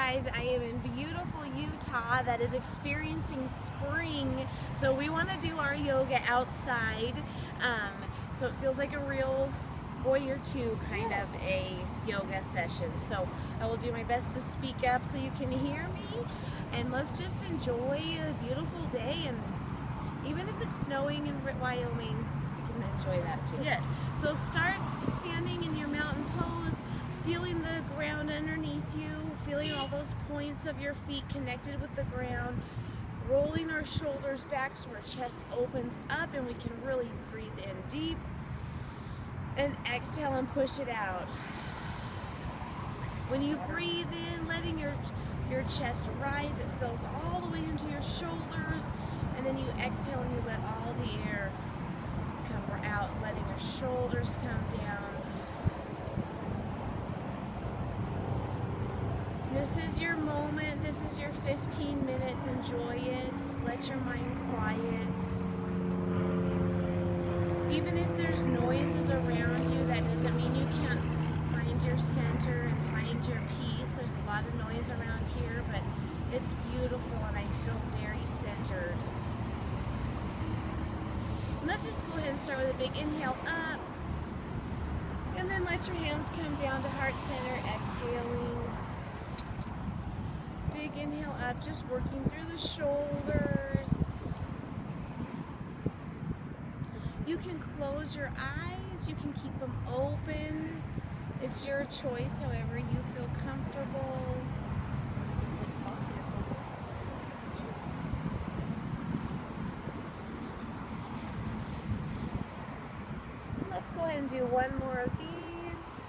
guys, I am in beautiful Utah that is experiencing spring, so we want to do our yoga outside. So it feels like a real Warrior Two kind of a yoga session. So I will do my best to speak up so you can hear me, and let's just enjoy a beautiful day. And even if it's snowing in Wyoming, we can enjoy that too. Yes. So start standing in your mountain pose, feeling the ground underneath you, feeling all those points of your feet connected with the ground, rolling our shoulders back so our chest opens up and we can really breathe in deep, and exhale and push it out. When you breathe in, letting your chest rise, it fills all the way into your shoulders, and then you exhale and you let all the air come out, letting your shoulders come down. This is your moment. This is your 15 minutes. Enjoy it. Let your mind quiet. Even if there's noises around you, that doesn't mean you can't find your center and find your peace. There's a lot of noise around here, but it's beautiful and I feel very centered. And let's just go ahead and start with a big inhale up. And then let your hands come down to heart center, exhaling. Big inhale up, just working through the shoulders. You can close your eyes, you can keep them open. It's your choice, however you feel comfortable. Let's go ahead and do one more of these.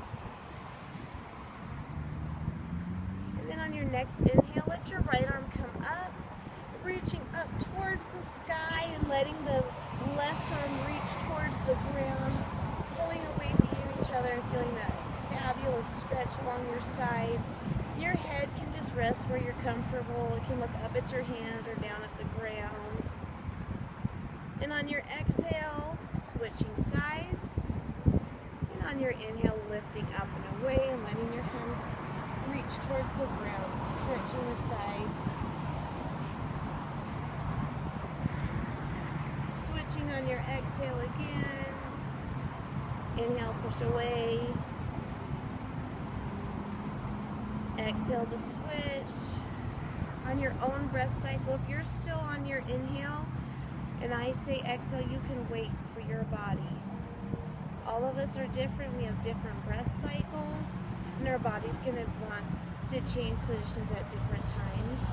And then on your next inhale, let your right arm come up, reaching up towards the sky and letting the left arm reach towards the ground, pulling away from each other and feeling that fabulous stretch along your side. Your head can just rest where you're comfortable. It can look up at your hand or down at the ground. And on your exhale, switching sides. And on your inhale, lifting up and away and letting your hand reach towards the ground, stretching the sides. Switching on your exhale again. Inhale, push away. Exhale to switch. On your own breath cycle, if you're still on your inhale and I say exhale, you can wait for your body. All of us are different. We have different breath cycles, and our body's going to want to change positions at different times.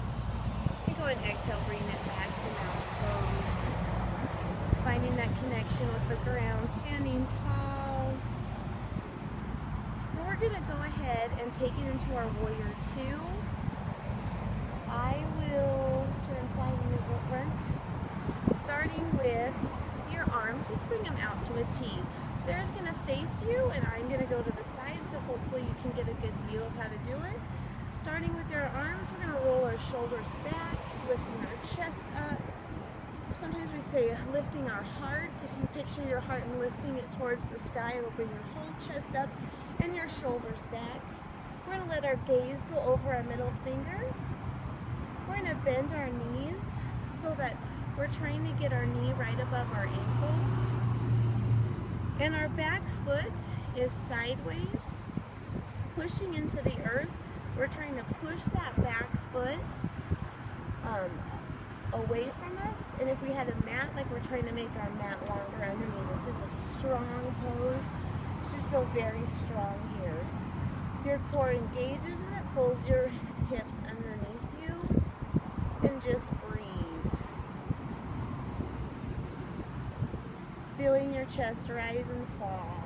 You go and exhale, bring it back to mountain pose. Finding that connection with the ground, standing tall. And we're going to go ahead and take it into our Warrior Two. I will turn side and middle front. Starting with your arms, just bring them out to a T. Sarah's going to face you and I'm going to go to the side, so hopefully you can get a good view of how to do it. Starting with your arms, we're going to roll our shoulders back, lifting our chest up. Sometimes we say lifting our heart. If you picture your heart and lifting it towards the sky, it'll bring your whole chest up and your shoulders back. We're going to let our gaze go over our middle finger. We're going to bend our knees so that we're trying to get our knee right above our ankle. And our back foot is sideways, pushing into the earth. We're trying to push that back foot away from us. And if we had a mat, like we're trying to make our mat longer underneath. This is a strong pose. You should feel very strong here. Your core engages and it pulls your hips underneath you. And just breathe. Feeling your chest rise and fall.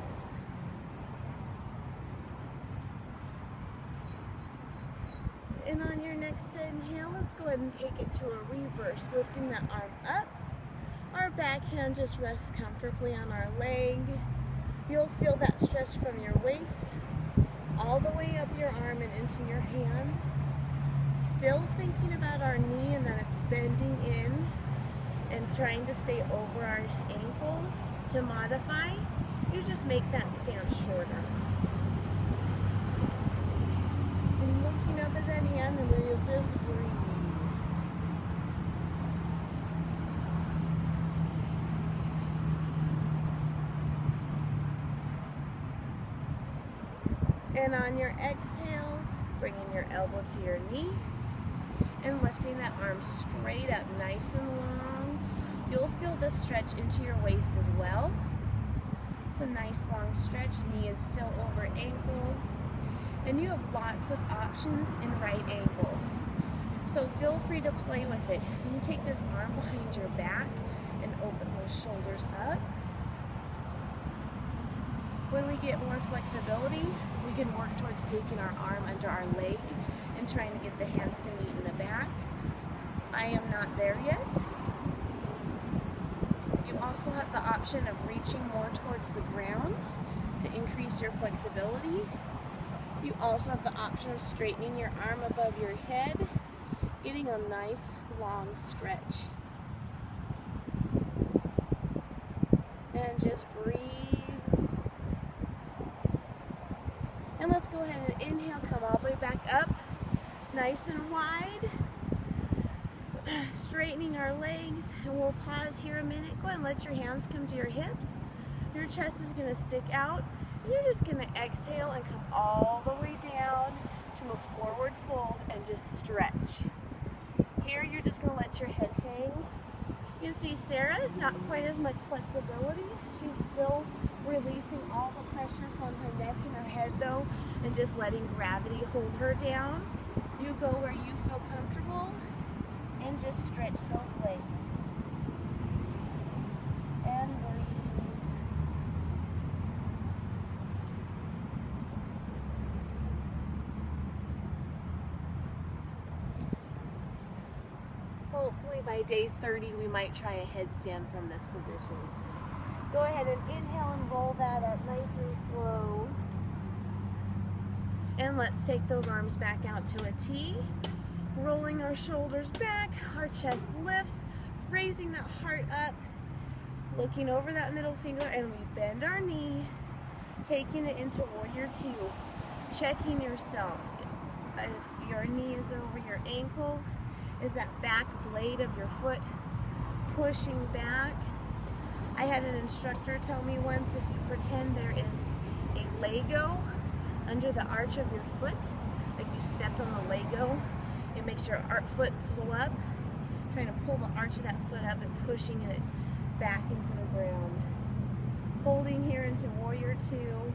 And on your next inhale, let's go ahead and take it to a reverse, lifting that arm up. Our back hand just rests comfortably on our leg. You'll feel that stretch from your waist all the way up your arm and into your hand. Still thinking about our knee and that it's bending in and trying to stay over our ankle. To modify, you just make that stance shorter. And looking up at that hand and Just breathe. And on your exhale, bringing your elbow to your knee and lifting that arm straight up, nice and long. You'll feel the stretch into your waist as well. It's a nice long stretch. Knee is still over ankle. And you have lots of options in right ankle. So feel free to play with it. You can take this arm behind your back and open those shoulders up. When we get more flexibility, we can work towards taking our arm under our leg and trying to get the hands to meet in the back. I am not there yet. You also have the option of reaching more towards the ground to increase your flexibility. You also have the option of straightening your arm above your head, getting a nice long stretch. And just breathe. And let's go ahead and inhale, come all the way back up, nice and wide. Straightening our legs, and we'll pause here a minute. Go ahead and let your hands come to your hips. Your chest is going to stick out. And you're just going to exhale and come all the way down to a forward fold and just stretch. Here you're just going to let your head hang. You see Sarah, not quite as much flexibility. She's still releasing all the pressure from her neck and her head though, and just letting gravity hold her down. You go where you feel comfortable and just stretch those legs. And breathe. Hopefully by day 30 we might try a headstand from this position. Go ahead and inhale and roll that up nice and slow. And let's take those arms back out to a T. Rolling our shoulders back, our chest lifts, raising that heart up, looking over that middle finger, and we bend our knee, taking it into warrior two. Checking yourself. If your knee is over your ankle, is that back blade of your foot pushing back? I had an instructor tell me once, if you pretend there is a Lego under the arch of your foot, like you stepped on the Lego, it makes your foot pull up, trying to pull the arch of that foot up and pushing it back into the ground. Holding here into warrior two.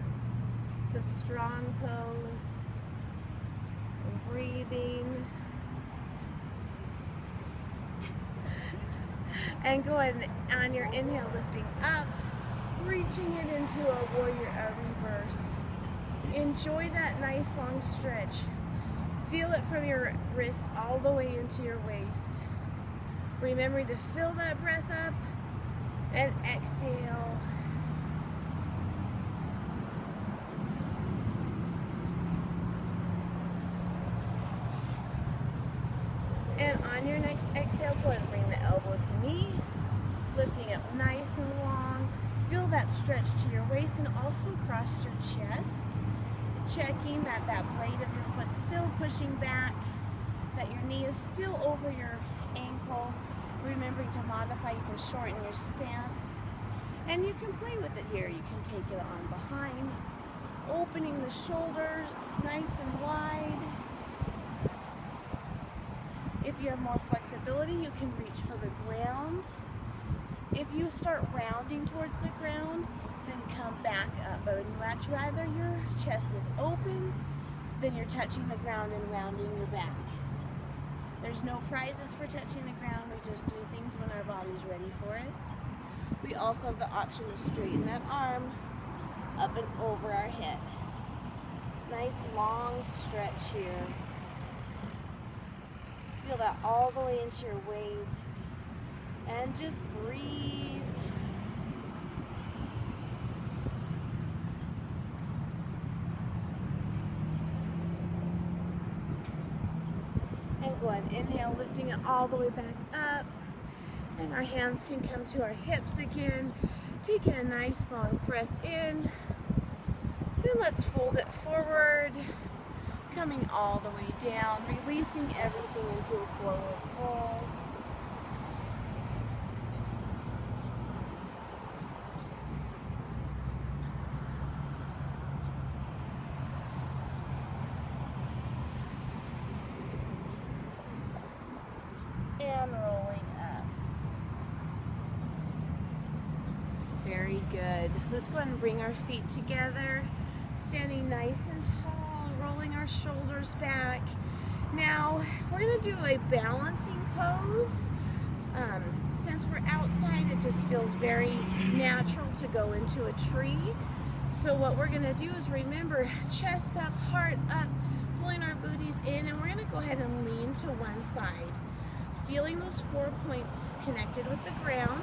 It's a strong pose. And breathing. And go ahead and on your inhale, lifting up, reaching it into a warrior reverse. Enjoy that nice long stretch. Feel it from your wrist all the way into your waist. Remembering to fill that breath up and exhale. And on your next exhale, go ahead and bring the elbow to knee, lifting it nice and long. Feel that stretch to your waist and also across your chest. Checking that that blade of your foot still pushing back, that your knee is still over your ankle. Remembering to modify, you can shorten your stance. And you can play with it here. You can take it on behind, opening the shoulders nice and wide. If you have more flexibility, you can reach for the ground. If you start rounding towards the ground, then come back up. But would much rather your chest is open than you're touching the ground and rounding your back. There's no prizes for touching the ground. We just do things when our body's ready for it. We also have the option to straighten that arm up and over our head. Nice long stretch here. Feel that all the way into your waist. And just breathe. And go ahead and inhale, lifting it all the way back up. And our hands can come to our hips again. Taking a nice long breath in. And let's fold it forward. coming all the way down, releasing everything into a forward fold. And rolling up. Very good. Let's go ahead and bring our feet together, standing nice and tall, rolling our shoulders back. Now, we're going to do a balancing pose. Since we're outside, it just feels very natural to go into a tree. So what we're going to do is remember, chest up, heart up, pulling our booties in, and we're going to go ahead and lean to one side. Feeling those 4 points connected with the ground.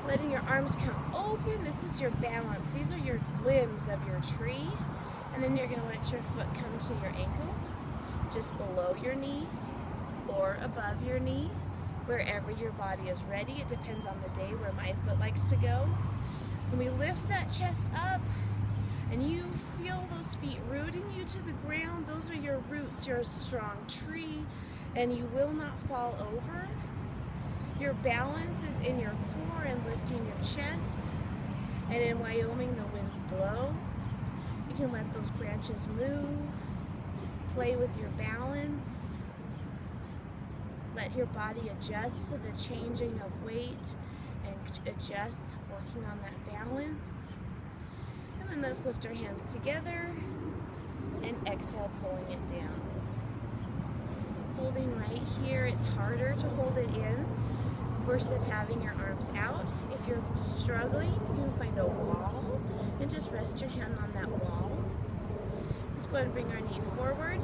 Letting your arms come open. This is your balance. These are your limbs of your tree. And then you're going to let your foot come to your ankle, just below your knee or above your knee, wherever your body is ready. It depends on the day where my foot likes to go. When we lift that chest up and you feel those feet rooting you to the ground, those are your roots. You're a strong tree and you will not fall over. Your balance is in your core and lifting your chest. And in Wyoming, the winds blow. You can let those branches move. Play with your balance. Let your body adjust to the changing of weight and adjust, working on that balance. And then let's lift our hands together and exhale, pulling it down. Holding right here, it's harder to hold it in versus having your arms out. If you're struggling, you can find a wall and just rest your hand on that wall. Let's go ahead and bring our knee forward,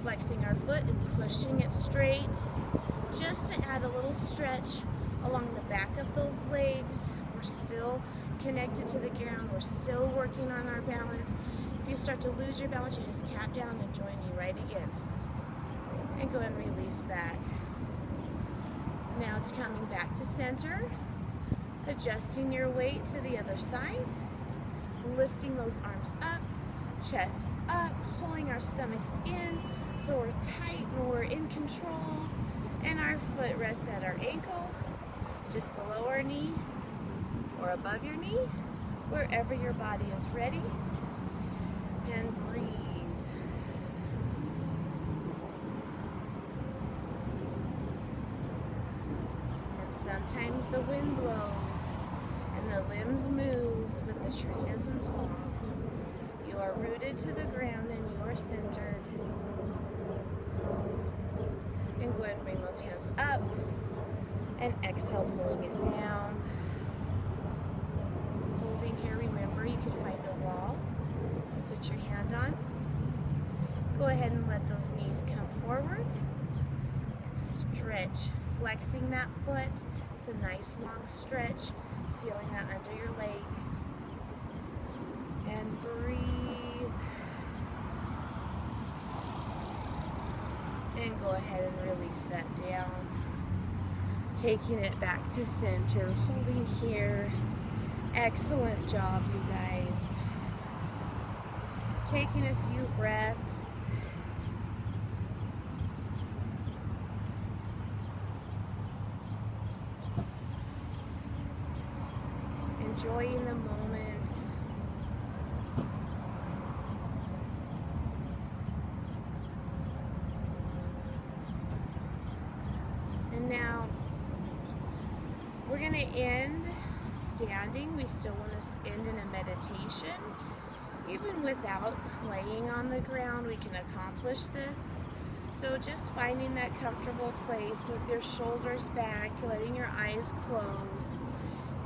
flexing our foot and pushing it straight, just to add a little stretch along the back of those legs. We're still connected to the ground. We're still working on our balance. If you start to lose your balance, you just tap down and join me right again. And go ahead and release that. Now it's coming back to center, adjusting your weight to the other side, lifting those arms up, chest up, pulling our stomachs in so we're tight and we're in control, and our foot rests at our ankle, just below our knee or above your knee, wherever your body is ready, and breathe. Sometimes the wind blows and the limbs move, but the tree doesn't fall. You are rooted to the ground and you are centered. And go ahead and bring those hands up and exhale, pulling it down. Holding here, remember you can find a wall to put your hand on. Go ahead and let those knees come forward and stretch, flexing that foot. It's a nice long stretch, feeling that under your leg. And breathe. And go ahead and release that down. Taking it back to center, holding here. Excellent job, you guys. Taking a few breaths. Enjoying the moment. And now we're going to end standing. We still want to end in a meditation. Even without laying on the ground, we can accomplish this. So just finding that comfortable place with your shoulders back, letting your eyes close.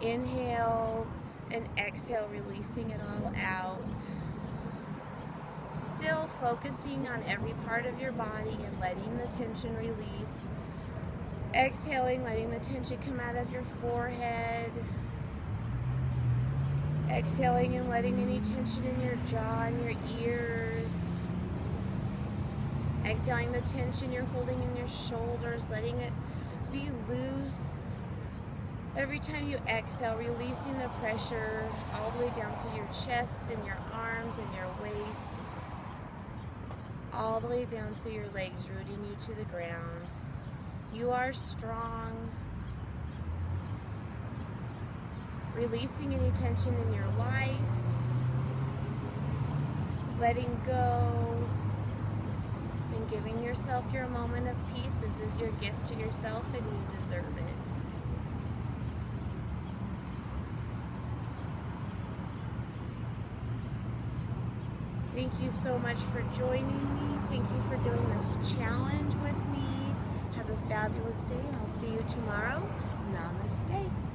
Inhale and exhale, releasing it all out. Still focusing on every part of your body and letting the tension release. Exhaling, letting the tension come out of your forehead. Exhaling and letting any tension in your jaw and your ears. Exhaling the tension you're holding in your shoulders, letting it be loose. Every time you exhale, releasing the pressure all the way down through your chest and your arms and your waist. all the way down through your legs, rooting you to the ground. You are strong. Releasing any tension in your life. Letting go. And giving yourself your moment of peace. This is your gift to yourself and you deserve it. Thank you so much for joining me. Thank you for doing this challenge with me. Have a fabulous day and I'll see you tomorrow. Namaste.